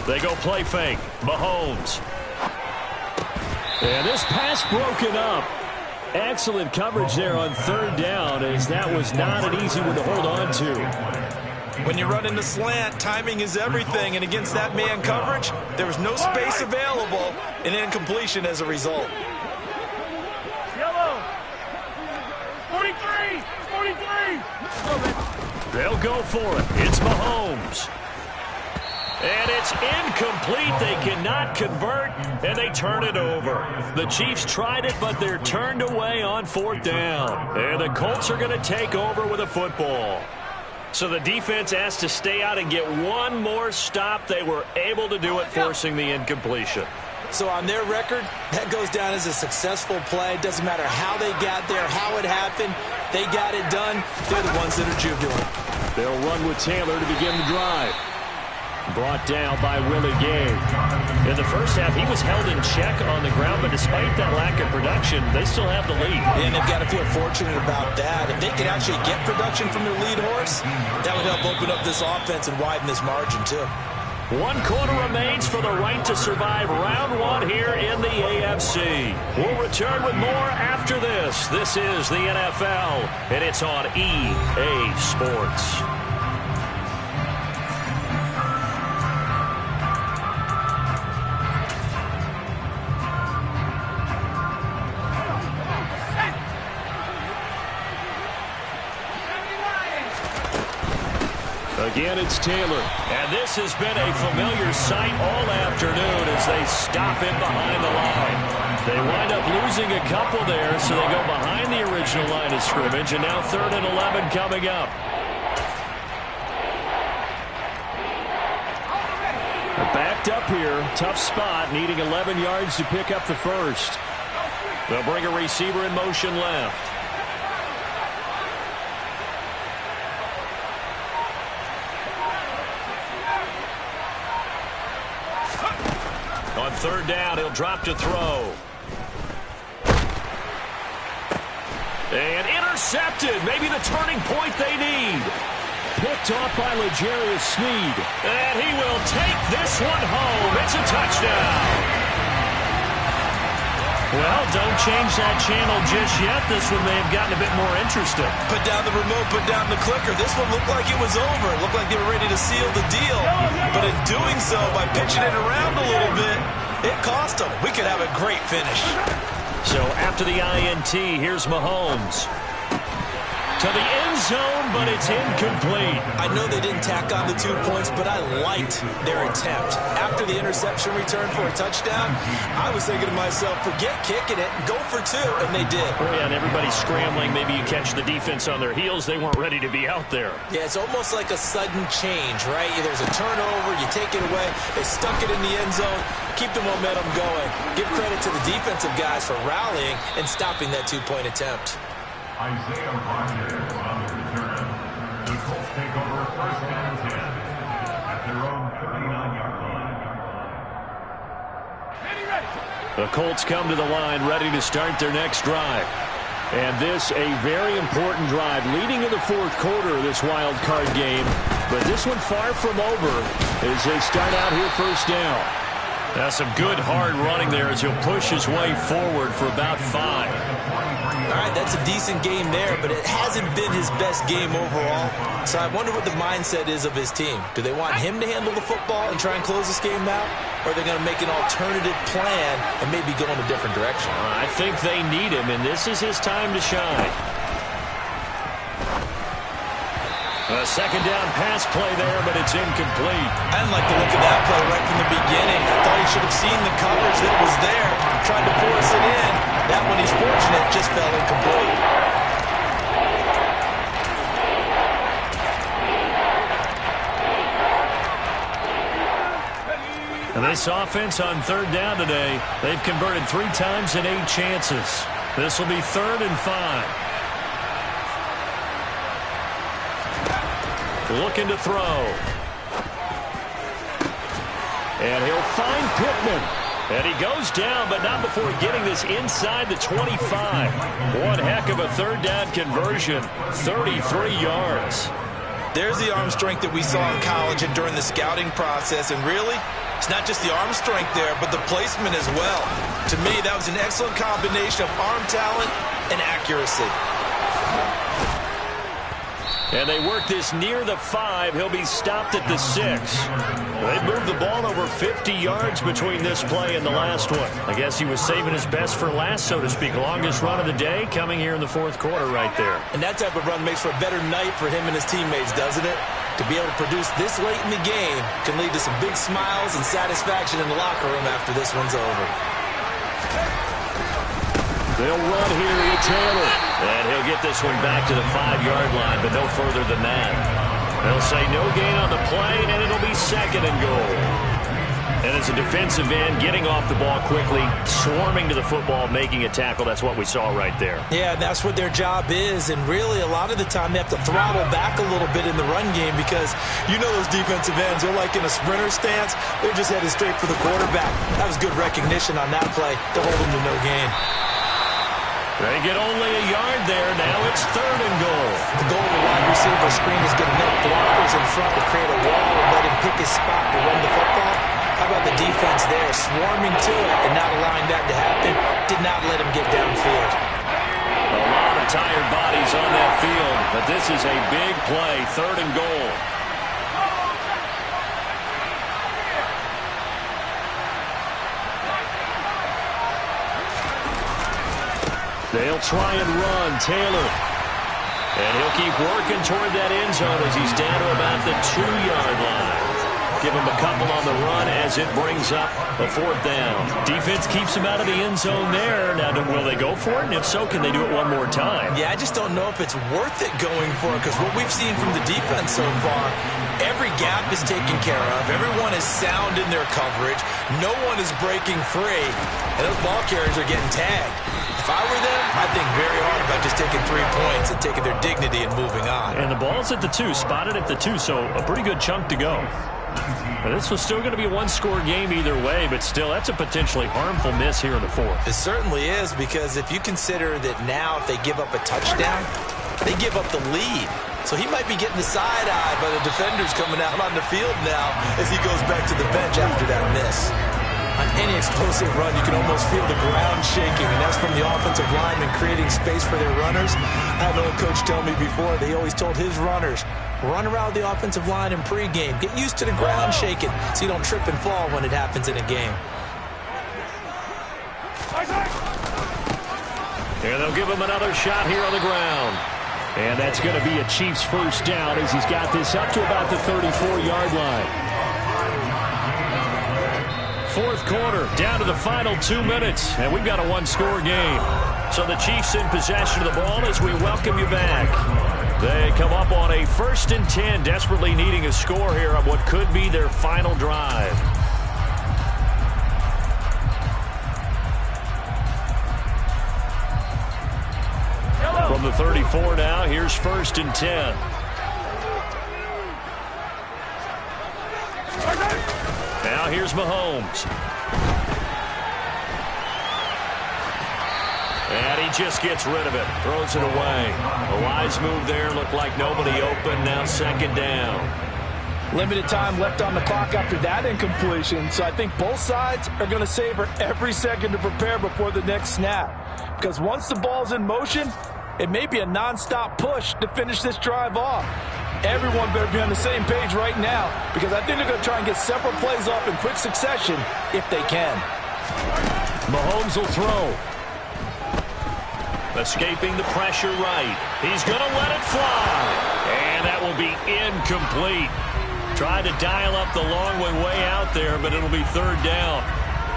They go play fake. Mahomes. And this pass broken up. Excellent coverage there on 3rd down, as that was not an easy one to hold on to. When you run in the slant, timing is everything, and against that man coverage, there was no space available, and incompletion as a result. Yellow. 43. 43. They'll go for it. It's Mahomes. And it's incomplete. They cannot convert, and they turn it over. The Chiefs tried it, but they're turned away on 4th down. And the Colts are going to take over with a football. So the defense asked to stay out and get one more stop. They were able to do it, forcing the incompletion. So on their record, that goes down as a successful play. Doesn't matter how they got there, how it happened. They got it done. They're the ones that are jubilant. They'll run with Taylor to begin the drive. Brought down by Willie Gay. In the first half, he was held in check on the ground, but despite that lack of production, they still have the lead. And they've got to feel fortunate about that. If they could actually get production from their lead horse, that would help open up this offense and widen this margin, too. 1 quarter remains for the right to survive round 1 here in the AFC. We'll return with more after this. This is the NFL, and it's on EA Sports. Again, it's Taylor. And this has been a familiar sight all afternoon as they stop him behind the line. They wind up losing a couple there, so they go behind the original line of scrimmage, and now 3rd and 11 coming up. They're backed up here. Tough spot, needing 11 yards to pick up the first. They'll bring a receiver in motion left. On 3rd down, he'll drop to throw. And intercepted. Maybe the turning point they need. Picked off by L'Jarius Sneed. And he will take this one home. It's a touchdown. Well, don't change that channel just yet. This one may have gotten a bit more interesting. Put down the remote, put down the clicker. This one looked like it was over. It looked like they were ready to seal the deal. But in doing so, by pitching it around a little bit, it cost them. We could have a great finish. So after the INT, here's Mahomes. To the end zone, but it's incomplete. I know they didn't tack on the 2 points, but I liked their attempt. After the interception return for a touchdown, I was thinking to myself, forget kicking it, go for 2, and they did. Oh, yeah, and everybody's scrambling. Maybe you catch the defense on their heels. They weren't ready to be out there. Yeah, it's almost like a sudden change, right? There's a turnover, you take it away, they stuck it in the end zone, keep the momentum going. Give credit to the defensive guys for rallying and stopping that 2-point attempt. Isaiah Rogers on the return. The Colts take over 1st and 10 at their own 59-yard line. The Colts come to the line ready to start their next drive. And this a very important drive leading in the 4th quarter of this wild card game. But this one far from over as they start out here 1st down. That's some good hard running there as he'll push his way forward for about 5. All right, that's a decent game there, but it hasn't been his best game overall. So I wonder what the mindset is of his team. Do they want him to handle the football and try and close this game out? Or are they going to make an alternative plan and maybe go in a different direction? I think they need him, and this is his time to shine. A second down pass play there, but it's incomplete. I didn't like the look of that play right from the beginning. I thought he should have seen the coverage that was there, tried to force it in. That one, he's fortunate, just fell incomplete. And this offense on third down today, they've converted 3 times in 8 chances. This will be 3rd and 5. Looking to throw. And he'll find Pittman. And he goes down, but not before getting this inside the 25. One heck of a third down conversion. 33 yards. There's the arm strength that we saw in college and during the scouting process. And really, it's not just the arm strength there, but the placement as well. To me, that was an excellent combination of arm talent and accuracy. And they work this near the 5. He'll be stopped at the 6. They moved the ball over 50 yards between this play and the last one. I guess he was saving his best for last, so to speak. Longest run of the day coming here in the 4th quarter right there. And that type of run makes for a better night for him and his teammates, doesn't it? To be able to produce this late in the game can lead to some big smiles and satisfaction in the locker room after this one's over. They'll run here with Taylor. And he'll get this one back to the 5-yard line, but no further than that. They'll say no gain on the play, and it'll be 2nd and goal. And as a defensive end, getting off the ball quickly, swarming to the football, making a tackle, that's what we saw right there. Yeah, that's what their job is. And really, a lot of the time, they have to throttle back a little bit in the run game because you know those defensive ends, they're like in a sprinter stance. They're just headed straight for the quarterback. That was good recognition on that play to hold them to no gain. They get only a yard there. Now it's 3rd and goal. The goal of the wide receiver screen is get enough blockers in front to create a wall and let him pick his spot to run the football. How about the defense there, swarming to it and not allowing that to happen? Did not let him get downfield. A lot of tired bodies on that field, but this is a big play. 3rd and goal. They'll try and run. Taylor. And he'll keep working toward that end zone as he's down to about the 2-yard line. Give him a couple on the run as it brings up a 4th down. Defense keeps him out of the end zone there. Now, will they go for it? And if so, can they do it one more time? Yeah, I just don't know if it's worth it going for it because what we've seen from the defense so far, every gap is taken care of. Everyone is sound in their coverage. No one is breaking free. And those ball carriers are getting tagged. If I were them, I'd think very hard about just taking 3 points and taking their dignity and moving on. And the ball's at the 2, spotted at the 2, so a pretty good chunk to go. But this was still going to be a one-score game either way, but still, that's a potentially harmful miss here in the 4th. It certainly is, because if you consider that now if they give up a touchdown, they give up the lead. So he might be getting the side-eye by the defenders coming out on the field now as he goes back to the bench after that miss. On any explosive run, you can almost feel the ground shaking, and that's from the offensive linemen creating space for their runners. I had an old coach tell me before, they always told his runners, run around the offensive line in pregame. Get used to the ground shaking so you don't trip and fall when it happens in a game. And they'll give him another shot here on the ground. And that's going to be a Chiefs 1st down as he's got this up to about the 34-yard line. 4th quarter, down to the final 2 minutes, and we've got a one-score game. So the Chiefs in possession of the ball as we welcome you back. They come up on a 1st and 10, desperately needing a score here on what could be their final drive. From the 34 now, here's 1st and 10. Now here's Mahomes. And he just gets rid of it. Throws it away. A wise move there. Looked like nobody open. Now 2nd down. Limited time left on the clock after that incompletion. So I think both sides are going to savor every second to prepare before the next snap. Because once the ball's in motion, it may be a nonstop push to finish this drive off. Everyone better be on the same page right now because I think they're going to try and get several plays off in quick succession if they can. Mahomes will throw. Escaping the pressure right. He's going to let it fly. And that will be incomplete. Tried to dial up the long way out there, but it'll be third down.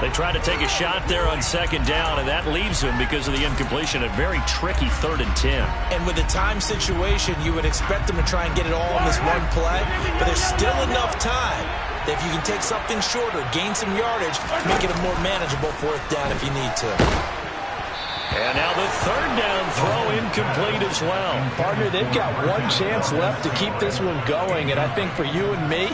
They try to take a shot there on second down, and that leaves them, because of the incompletion, a very tricky 3rd and 10. And with the time situation, you would expect them to try and get it all in this one play, but there's still enough time that if you can take something shorter, gain some yardage, make it a more manageable 4th down if you need to. And now the 3rd down throw incomplete as well. Partner, they've got one chance left to keep this one going, and I think for you and me,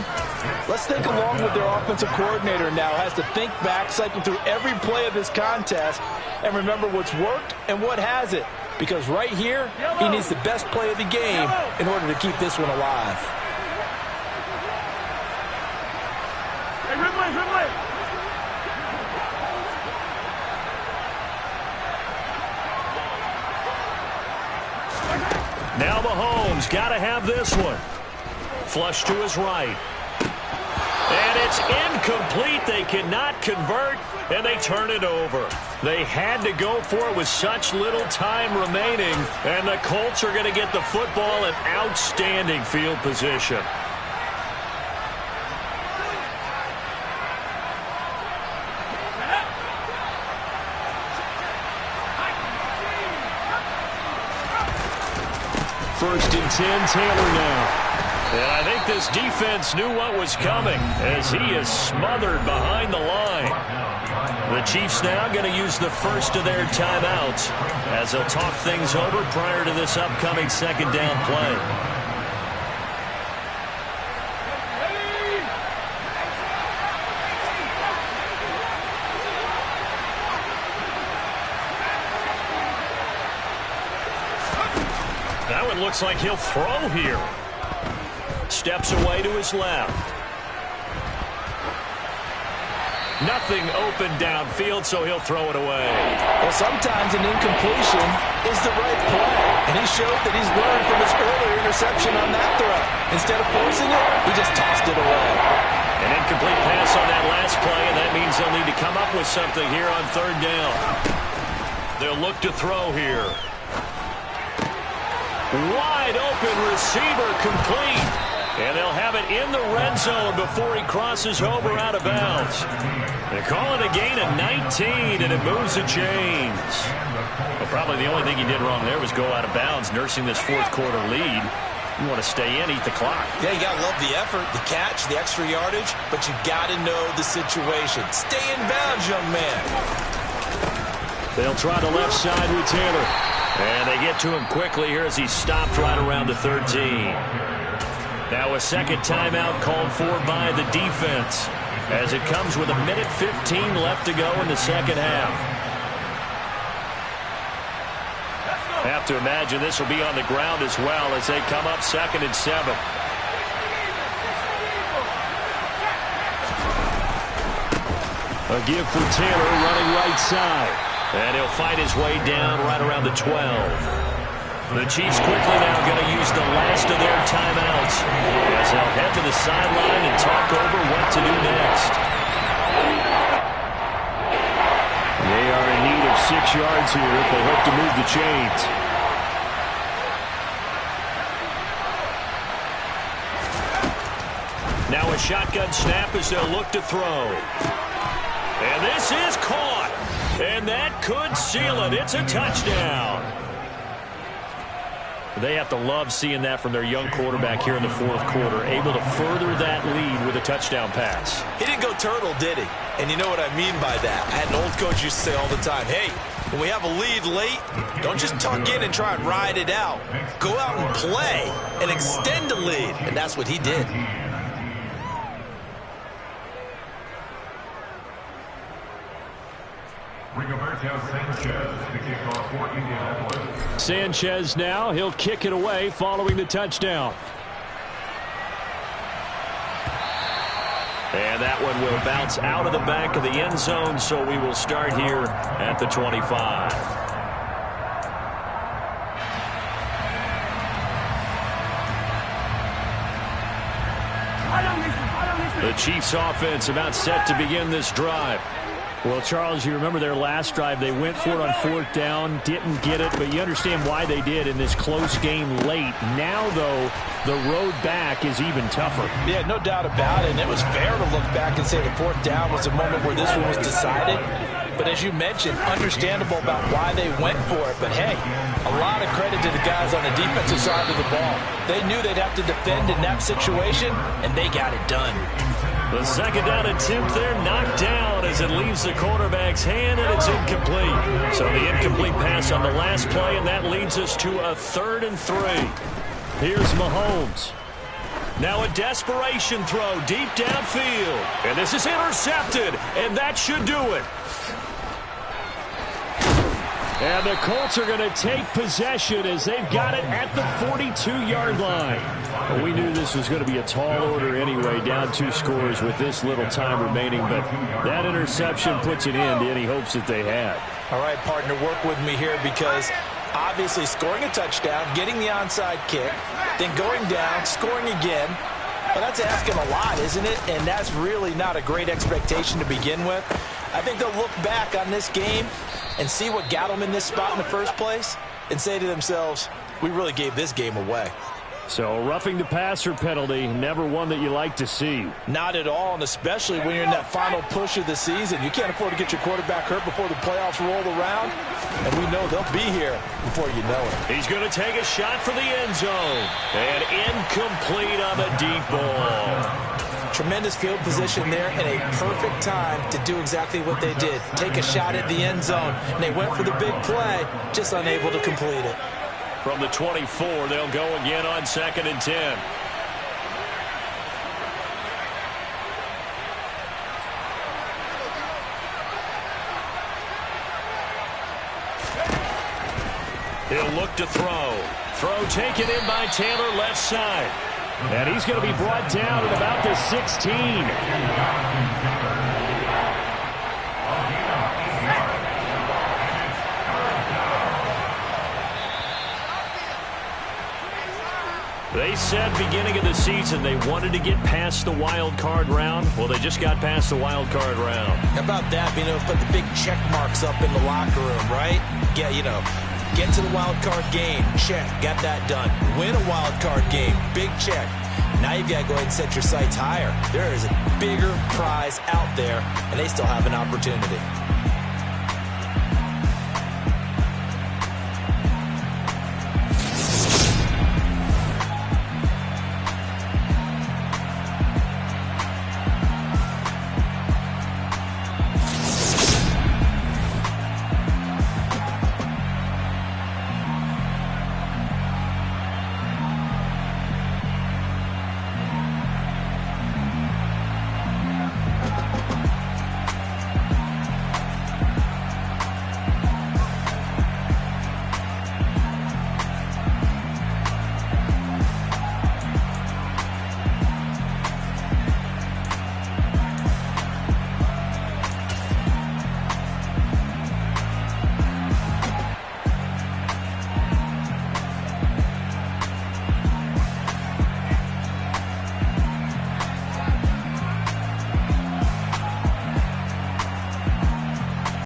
let's think along with their offensive coordinator now. Has to think back, cycle through every play of this contest, and remember what's worked and what hasn't. Because right here, he needs the best play of the game in order to keep this one alive. Hey, Ridley. Now Mahomes got to have this one. Flush to his right. And it's incomplete. They cannot convert, and they turn it over. They had to go for it with such little time remaining, and the Colts are going to get the football in outstanding field position. First and 10, Taylor now. And I think this defense knew what was coming, as he is smothered behind the line. The Chiefs now going to use the first of their timeouts as they'll talk things over prior to this upcoming second down play. That one looks like he'll throw here. Steps away to his left. Nothing open downfield, so he'll throw it away. Well, sometimes an incompletion is the right play, and he showed that he's learned from his earlier interception on that throw. Instead of forcing it, he just tossed it away. An incomplete pass on that last play, and that means they'll need to come up with something here on 3rd down. They'll look to throw here. Wide open receiver, complete. And they'll have it in the red zone before he crosses over out of bounds. They call it a gain of 19, and it moves the chains. Well, probably the only thing he did wrong there was go out of bounds, nursing this 4th quarter lead. You want to stay in, eat the clock. Yeah, you got to love the effort, the catch, the extra yardage, but you got to know the situation. Stay in bounds, young man. They'll try the left side with Taylor. And they get to him quickly here as he's stopped right around the 13. Now a second timeout called for by the defense as it comes with 1:15 left to go in the second half. Have to imagine this will be on the ground as well as they come up 2nd and 7. A give for Taylor running right side. And he'll fight his way down right around the 12. The Chiefs quickly now going to use the last of their timeouts as they'll head to the sideline and talk over what to do next. They are in need of 6 yards here if they hope to move the chains. Now a shotgun snap as they'll look to throw. And this is caught. And that could seal it. It's a touchdown. They have to love seeing that from their young quarterback here in the 4th quarter, able to further that lead with a touchdown pass. He didn't go turtle, did he? And you know what I mean by that. I had an old coach used to say all the time, hey, when we have a lead late, don't just tuck in and try and ride it out. Go out and play and extend the lead. And that's what he did. Sanchez now, he'll kick it away following the touchdown. And that one will bounce out of the back of the end zone, so we will start here at the 25. The Chiefs offense about set to begin this drive. Well, Charles, you remember their last drive. They went for it on 4th down, didn't get it, but you understand why they did in this close game late. Now, though, the road back is even tougher. Yeah, no doubt about it. And it was fair to look back and say the 4th down was a moment where this one was decided. But as you mentioned, understandable about why they went for it. But, hey, a lot of credit to the guys on the defensive side of the ball. They knew they'd have to defend in that situation, and they got it done. The 2nd down attempt there knocked down as it leaves the quarterback's hand, and it's incomplete. So the incomplete pass on the last play, and that leads us to a 3rd and 3. Here's Mahomes. Now a desperation throw deep downfield. And this is intercepted, and that should do it. And the Colts are going to take possession as they've got it at the 42-yard line. Well, we knew this was going to be a tall order anyway, down 2 scores with this little time remaining. But that interception puts an end to any hopes that they had. All right, partner, work with me here because obviously scoring a touchdown, getting the onside kick, then going down, scoring again. Well, that's asking a lot, isn't it? And that's really not a great expectation to begin with. I think they'll look back on this game and see what got them in this spot in the first place and say to themselves, we really gave this game away. So a roughing the passer penalty, never one that you like to see. Not at all, and especially when you're in that final push of the season. You can't afford to get your quarterback hurt before the playoffs roll around, and we know they'll be here before you know it. He's going to take a shot for the end zone, and incomplete on the deep ball. Tremendous field position there and a perfect time to do exactly what they did. Take a shot at the end zone, and they went for the big play, just unable to complete it. From the 24, they'll go again on 2nd and 10. He'll look to throw. Throw taken in by Taylor, left side. And he's going to be brought down at about the 16. They said beginning of the season they wanted to get past the wild card round. Well, they just got past the wild card round. How about that, being able to put the big check marks up in the locker room, right? Yeah, you know, get to the wild card game, check, got that done. Win a wild card game, big check. Now you've got to go ahead and set your sights higher. There is a bigger prize out there, and they still have an opportunity.